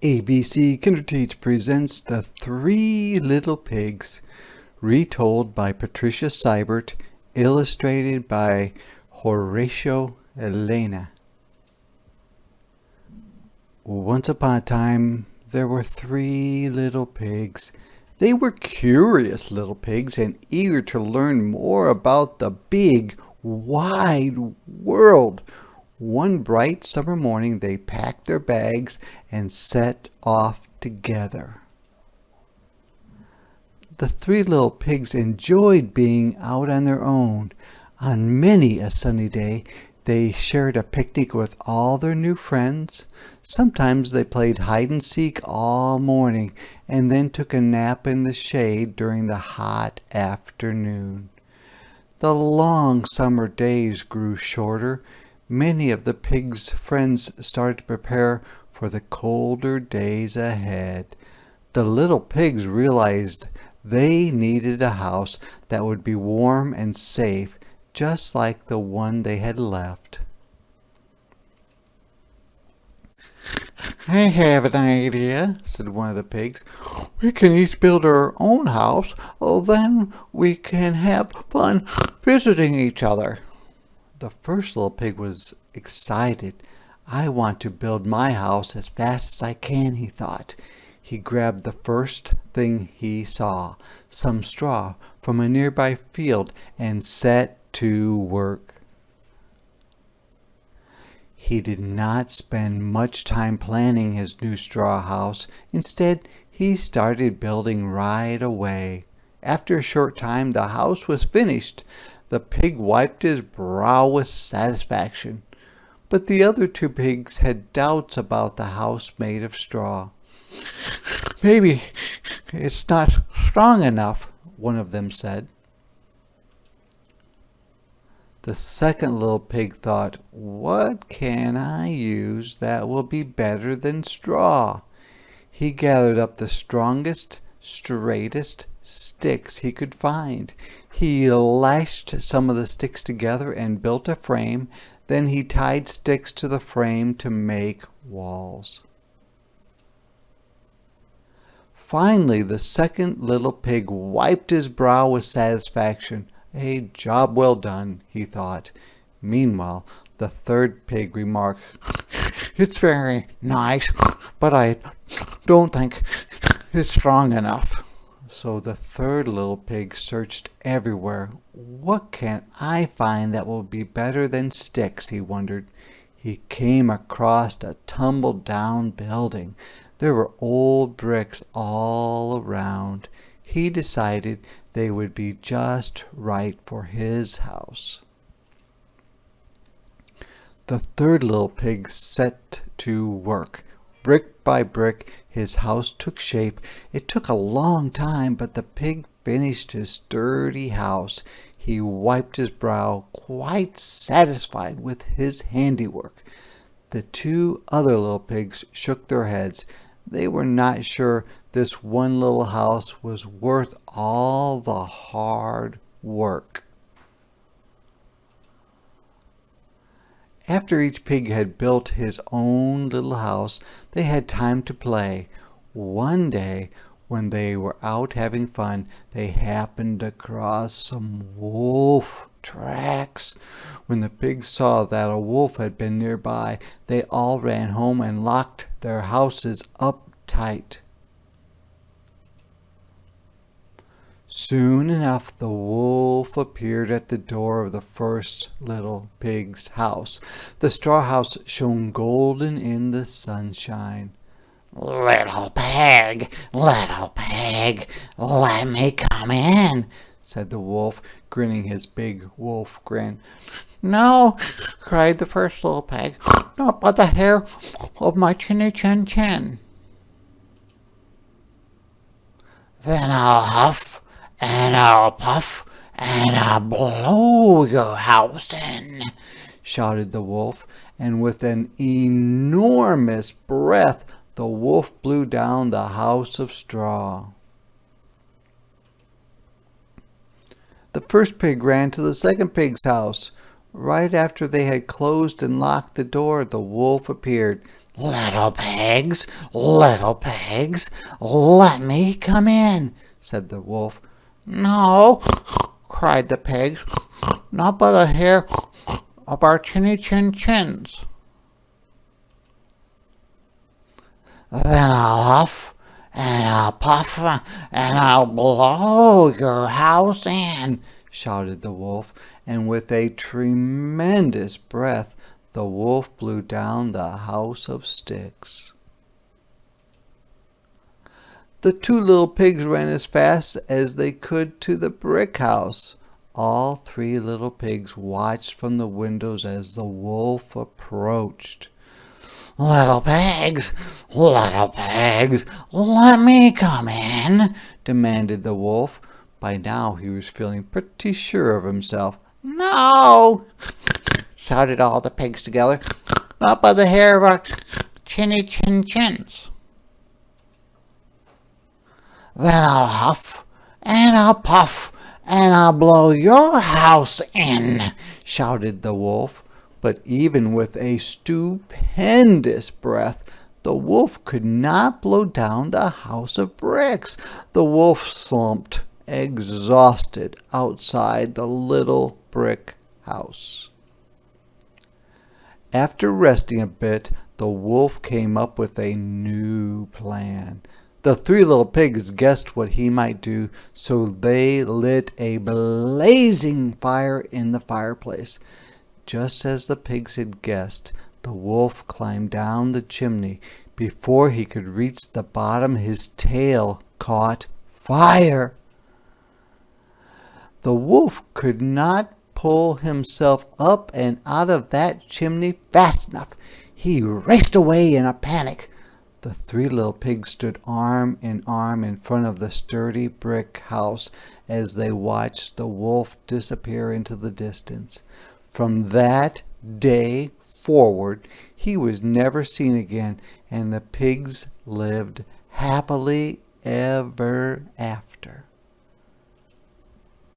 ABC Kinderteach presents The Three Little Pigs, retold by Patricia Seibert, illustrated by Horatio Elena. Once upon a time, there were three little pigs. They were curious little pigs and eager to learn more about the big, wide world. One bright summer morning, they packed their bags and set off together. The three little pigs enjoyed being out on their own. On many a sunny day, they shared a picnic with all their new friends. Sometimes they played hide and seek all morning and then took a nap in the shade during the hot afternoon. The long summer days grew shorter. Many of the pigs' friends started to prepare for the colder days ahead. The little pigs realized they needed a house that would be warm and safe, just like the one they had left. "I have an idea," said one of the pigs. "We can each build our own house. Then we can have fun visiting each other." The first little pig was excited. "I want to build my house as fast as I can," he thought. He grabbed the first thing he saw, some straw from a nearby field, and set to work. He did not spend much time planning his new straw house. Instead, he started building right away. After a short time, the house was finished. The pig wiped his brow with satisfaction. But the other two pigs had doubts about the house made of straw. "Maybe it's not strong enough," one of them said. The second little pig thought, "What can I use that will be better than straw?" He gathered up the strongest, straightest sticks he could find. He lashed some of the sticks together and built a frame. Then he tied sticks to the frame to make walls. Finally, the second little pig wiped his brow with satisfaction. "A job well done," he thought. Meanwhile, the third pig remarked, "It's very nice, but I don't think it's strong enough." So the third little pig searched everywhere. "What can I find that will be better than sticks?" he wondered. He came across a tumble-down building. There were old bricks all around. He decided they would be just right for his house. The third little pig set to work. Brick by brick, his house took shape. It took a long time, but the pig finished his sturdy house. He wiped his brow, quite satisfied with his handiwork. The two other little pigs shook their heads. They were not sure this one little house was worth all the hard work. After each pig had built his own little house, they had time to play. One day, when they were out having fun, they happened across some wolf tracks. When the pigs saw that a wolf had been nearby, they all ran home and locked their houses up tight. Soon enough, the wolf appeared at the door of the first little pig's house. The straw house shone golden in the sunshine. Little pig, let me come in," said the wolf, grinning his big wolf grin. "No," cried the first little pig, "not by the hair of my chinny chin chin." "Then I'll huff, and I'll puff, and I'll blow your house in," shouted the wolf, and with an enormous breath, the wolf blew down the house of straw. The first pig ran to the second pig's house. Right after they had closed and locked the door, the wolf appeared. Little pigs, let me come in, said the wolf. No, cried the pigs, not by the hair of our chins. Then I'll huff and I'll puff and I'll blow your house in, shouted the wolf, and with a tremendous breath the wolf blew down the house of sticks. The two little pigs ran as fast as they could to the brick house. All three little pigs watched from the windows as the wolf approached. Little pigs, let me come in, demanded the wolf. By now he was feeling pretty sure of himself. No, shouted all the pigs together, not by the hair of our chins. Then I'll huff and I'll puff and I'll blow your house in, shouted the wolf. But even with a stupendous breath, the wolf could not blow down the house of bricks. The wolf slumped, exhausted, outside the little brick house. After resting a bit, the wolf came up with a new plan. The three little pigs guessed what he might do, so they lit a blazing fire in the fireplace. Just as the pigs had guessed, the wolf climbed down the chimney. Before he could reach the bottom, his tail caught fire. The wolf could not pull himself up and out of that chimney fast enough. He raced away in a panic. The three little pigs stood arm in arm in front of the sturdy brick house as they watched the wolf disappear into the distance. From that day forward, he was never seen again, and the pigs lived happily ever after.